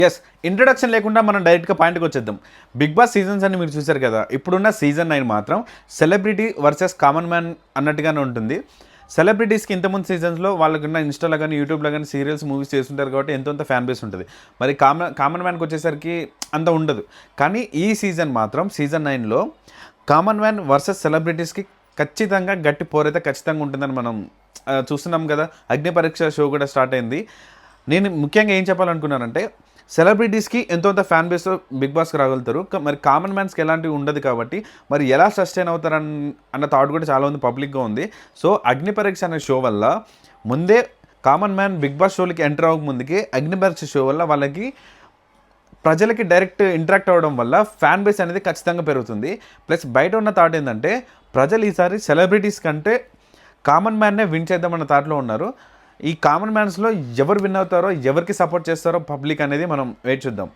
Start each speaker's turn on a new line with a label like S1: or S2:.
S1: Yes. Introduction లేకుండా మనం డైరెక్ట్‌గా పాయింట్‌కి వచ్చేద్దాం. 'బిగ్ బాస్' సీజన్స్ అన్ని మీరు చూసారు కదా! ఇప్పుడున్న సీజన్ 9 మాత్రం సెలబ్రిటీ వర్సెస్ కామన్ మ్యాన్ అన్నట్టుగానే ఉంటుంది. సెలబ్రిటీస్‌కి ఇంతకుముందు సీజన్స్‌లో వాళ్ళకున్న ఇన్‌స్టాలో గాని, యూట్యూబ్‌లో గాని సీరియల్స్, మూవీస్ చేస్తుంటారు కాబట్టి ఎంతో ఫ్యాన్ బేస్ ఉంటది. మరి కామన్ మ్యాన్‌కి వచ్చేసరికి అంత ఉండదు. కానీ ఈ సీజన్ మాత్రం సీజన్ 9లో కామన్ మ్యాన్ వర్సెస్ సెలబ్రిటీస్‌కి ఖచ్చితంగా గట్టి పోరైతే ఖచ్చితంగా ఉంటుందని మనం చూస్తున్నాం కదా! 'అగ్ని పరీక్ష' షో కూడా స్టార్ట్ అయింది. నేను ముఖ్యంగా ఏం చెప్పాలనుకున్నానంటే సెలబ్రిటీస్‌కి ఎంతో కొంత ఫ్యాన్ బేస్ 'బిగ్ బాస్'కి రాగలుగుతారు. మరి కామన్ మ్యాన్స్‌కి ఎలాంటివి ఉండదు కాబట్టి మరి ఎలా సస్టైన్ అవుతారన్న థాట్ కూడా చాలా మంది పబ్లిక్‌గా ఉంది. సో 'అగ్ని పరీక్ష' అనే షో వల్ల ముందే కామన్ మ్యాన్ 'బిగ్ బాస్' షోలకి ఎంటర్ అవ్వక ముందుకే 'అగ్ని పరీక్ష' షో వల్ల వాళ్ళకి ప్రజలకి డైరెక్ట్ ఇంటరాక్ట్ అవ్వడం వల్ల ఫ్యాన్ బేస్ అనేది ఖచ్చితంగా పెరుగుతుంది. ప్లస్ బయట ఉన్న థాట్ ఏందంటే ప్రజలు ఈసారి సెలబ్రిటీస్ కంటే కామన్ మ్యాన్‌నే విన్ చేద్దామన్న థాట్‌లో ఉన్నారు. ఈ కామన్ మ్యాన్స్‌లో ఎవరు విన్ అవుతారో, ఎవరికి సపోర్ట్ చేస్తారో పబ్లిక్ అనేది మనం వేచి చూద్దాం.